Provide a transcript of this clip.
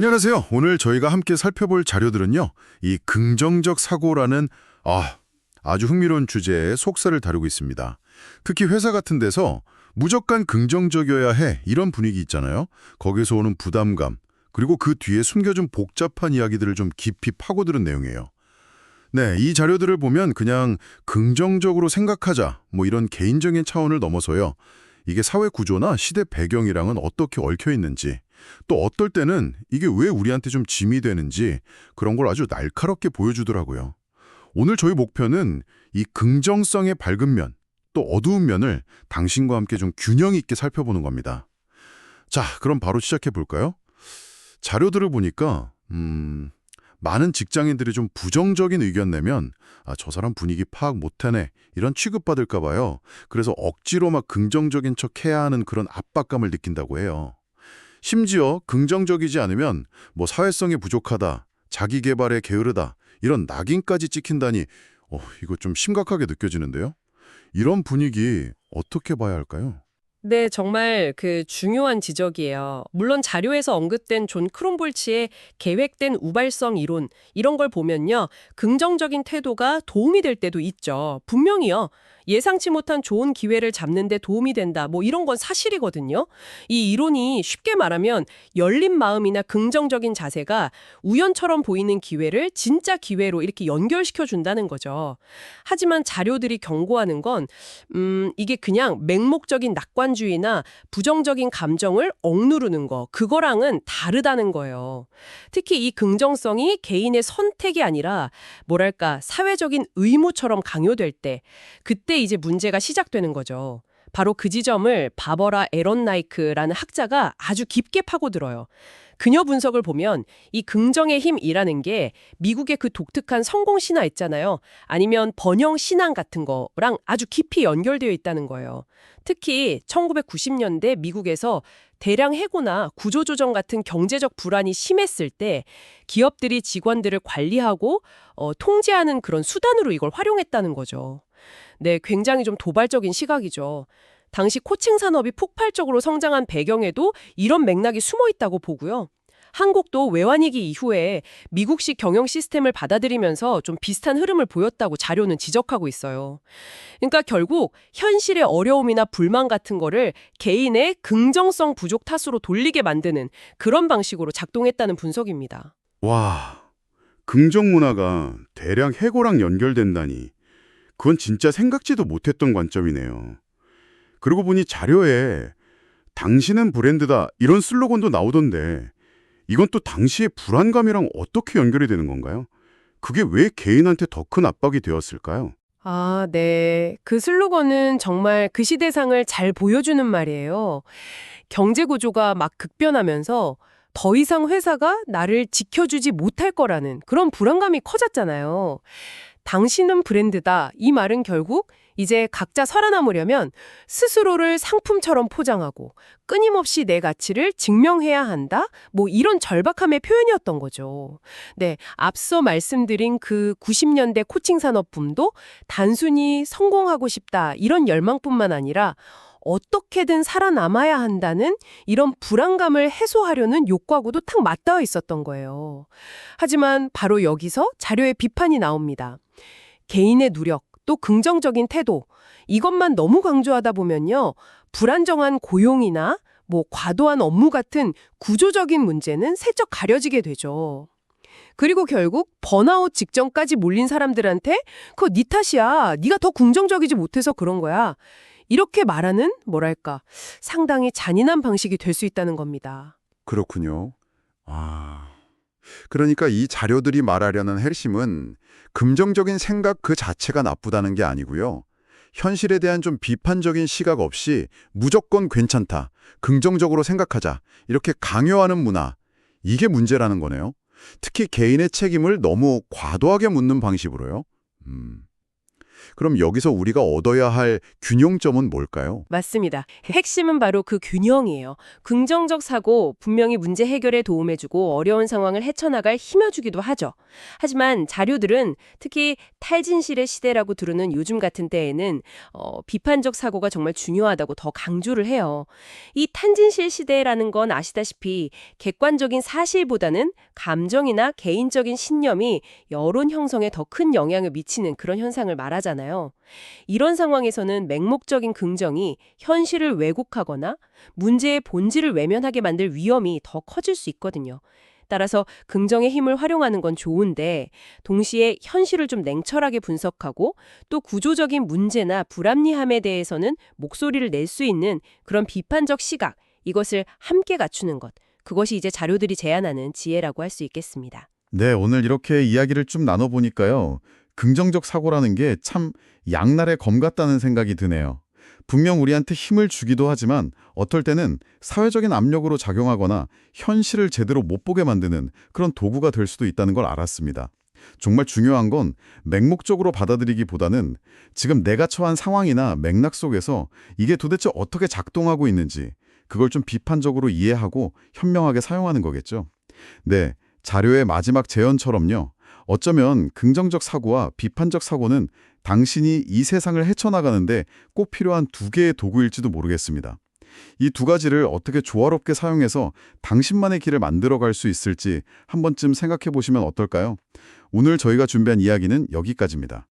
안녕하세요. 오늘 저희가 함께 살펴볼 자료들은요. 이 긍정적 사고라는 아주 흥미로운 주제의 속사를 다루고 있습니다. 특히 회사 같은 데서 무조건 긍정적이어야 해 이런 분위기 있잖아요. 거기서 오는 부담감, 그리고 그 뒤에 숨겨진 복잡한 이야기들을 좀 깊이 파고드는 내용이에요. 네, 이 자료들을 보면 그냥 긍정적으로 생각하자 뭐 이런 개인적인 차원을 넘어서요. 이게 사회 구조나 시대 배경이랑은 어떻게 얽혀 있는지, 또 어떨 때는 이게 왜 우리한테 좀 짐이 되는지 그런 걸 아주 날카롭게 보여주더라고요. 오늘 저희 목표는 이 긍정성의 밝은 면, 또 어두운 면을 당신과 함께 좀 균형 있게 살펴보는 겁니다. 자, 그럼 바로 시작해 볼까요? 자료들을 보니까 많은 직장인들이 좀 부정적인 의견 내면 저 사람 분위기 파악 못하네 이런 취급받을까 봐요. 그래서 억지로 막 긍정적인 척 해야 하는 그런 압박감을 느낀다고 해요. 심지어 긍정적이지 않으면 뭐 사회성이 부족하다, 자기 개발에 게으르다 이런 낙인까지 찍힌다니 이거 좀 심각하게 느껴지는데요. 이런 분위기 어떻게 봐야 할까요? 네, 정말 중요한 지적이에요. 물론 자료에서 언급된 존 크롬볼치의 계획된 우발성 이론, 이런 걸 보면요. 긍정적인 태도가 도움이 될 때도 있죠. 분명히요. 예상치 못한 좋은 기회를 잡는 데 도움이 된다. 뭐 이런 건 사실이거든요. 이 이론이 쉽게 말하면 열린 마음이나 긍정적인 자세가 우연처럼 보이는 기회를 진짜 기회로 이렇게 연결시켜 준다는 거죠. 하지만 자료들이 경고하는 건 이게 그냥 맹목적인 낙관주의나 부정적인 감정을 억누르는 거, 그거랑은 다르다는 거예요. 특히 이 긍정성이 개인의 선택이 아니라 뭐랄까 사회적인 의무처럼 강요될 때, 그때 이제 문제가 시작되는 거죠. 바로 그 지점을 바버라 에런나이크라는 학자가 아주 깊게 파고들어요. 그녀 분석을 보면 이 긍정의 힘이라는 게 미국의 그 독특한 성공 신화 있잖아요. 아니면 번영 신앙 같은 거랑 아주 깊이 연결되어 있다는 거예요. 특히 1990년대 미국에서 대량 해고나 구조조정 같은 경제적 불안이 심했을 때 기업들이 직원들을 관리하고 통제하는 그런 수단으로 이걸 활용했다는 거죠. 네, 굉장히 좀 도발적인 시각이죠. 당시 코칭 산업이 폭발적으로 성장한 배경에도 이런 맥락이 숨어 있다고 보고요. 한국도 외환위기 이후에 미국식 경영 시스템을 받아들이면서 좀 비슷한 흐름을 보였다고 자료는 지적하고 있어요. 그러니까 결국 현실의 어려움이나 불만 같은 거를 개인의 긍정성 부족 탓으로 돌리게 만드는 그런 방식으로 작동했다는 분석입니다. 와, 긍정 문화가 대량 해고랑 연결된다니. 그건 진짜 생각지도 못했던 관점이네요. 그러고 보니 자료에 당신은 브랜드다 이런 슬로건도 나오던데 이건 또 당시의 불안감이랑 어떻게 연결이 되는 건가요? 그게 왜 개인한테 더 큰 압박이 되었을까요? 아, 네. 그 슬로건은 정말 그 시대상을 잘 보여주는 말이에요. 경제 구조가 막 급변하면서 더 이상 회사가 나를 지켜주지 못할 거라는 그런 불안감이 커졌잖아요. 당신은 브랜드다. 이 말은 결국 이제 각자 살아남으려면 스스로를 상품처럼 포장하고 끊임없이 내 가치를 증명해야 한다. 뭐 이런 절박함의 표현이었던 거죠. 네, 앞서 말씀드린 그 90년대 코칭 산업 붐도 단순히 성공하고 싶다 이런 열망뿐만 아니라 어떻게든 살아남아야 한다는 이런 불안감을 해소하려는 욕구하고도 탁 맞닿아 있었던 거예요. 하지만 바로 여기서 자료의 비판이 나옵니다. 개인의 노력, 또 긍정적인 태도, 이것만 너무 강조하다 보면요. 불안정한 고용이나 뭐 과도한 업무 같은 구조적인 문제는 슬쩍 가려지게 되죠. 그리고 결국 번아웃 직전까지 몰린 사람들한테 그거 네 탓이야. 네가 더 긍정적이지 못해서 그런 거야. 이렇게 말하는 뭐랄까 상당히 잔인한 방식이 될 수 있다는 겁니다. 그렇군요. 그러니까 이 자료들이 말하려는 핵심은 긍정적인 생각 그 자체가 나쁘다는 게 아니고요. 현실에 대한 좀 비판적인 시각 없이 무조건 괜찮다, 긍정적으로 생각하자, 이렇게 강요하는 문화, 이게 문제라는 거네요. 특히 개인의 책임을 너무 과도하게 묻는 방식으로요. 그럼 여기서 우리가 얻어야 할 균형점은 뭘까요? 맞습니다. 핵심은 바로 그 균형이에요. 긍정적 사고, 분명히 문제 해결에 도움해주고 어려운 상황을 헤쳐나갈 힘여주기도 하죠. 하지만 자료들은 특히 탈진실의 시대라고 부르는 요즘 같은 때에는 비판적 사고가 정말 중요하다고 더 강조를 해요. 이 탈진실 시대라는 건 아시다시피 객관적인 사실보다는 감정이나 개인적인 신념이 여론 형성에 더 큰 영향을 미치는 그런 현상을 말하잖아요. 이런 상황에서는 맹목적인 긍정이 현실을 왜곡하거나 문제의 본질을 외면하게 만들 위험이 더 커질 수 있거든요. 따라서 긍정의 힘을 활용하는 건 좋은데 동시에 현실을 좀 냉철하게 분석하고 또 구조적인 문제나 불합리함에 대해서는 목소리를 낼 수 있는 그런 비판적 시각, 이것을 함께 갖추는 것. 그것이 이제 자료들이 제안하는 지혜라고 할 수 있겠습니다. 네, 오늘 이렇게 이야기를 좀 나눠보니까요. 긍정적 사고라는 게 참 양날의 검 같다는 생각이 드네요. 분명 우리한테 힘을 주기도 하지만 어떨 때는 사회적인 압력으로 작용하거나 현실을 제대로 못 보게 만드는 그런 도구가 될 수도 있다는 걸 알았습니다. 정말 중요한 건 맹목적으로 받아들이기보다는 지금 내가 처한 상황이나 맥락 속에서 이게 도대체 어떻게 작동하고 있는지 그걸 좀 비판적으로 이해하고 현명하게 사용하는 거겠죠. 네, 자료의 마지막 제언처럼요. 어쩌면 긍정적 사고와 비판적 사고는 당신이 이 세상을 헤쳐나가는데 꼭 필요한 두 개의 도구일지도 모르겠습니다. 이 두 가지를 어떻게 조화롭게 사용해서 당신만의 길을 만들어갈 수 있을지 한 번쯤 생각해 보시면 어떨까요? 오늘 저희가 준비한 이야기는 여기까지입니다.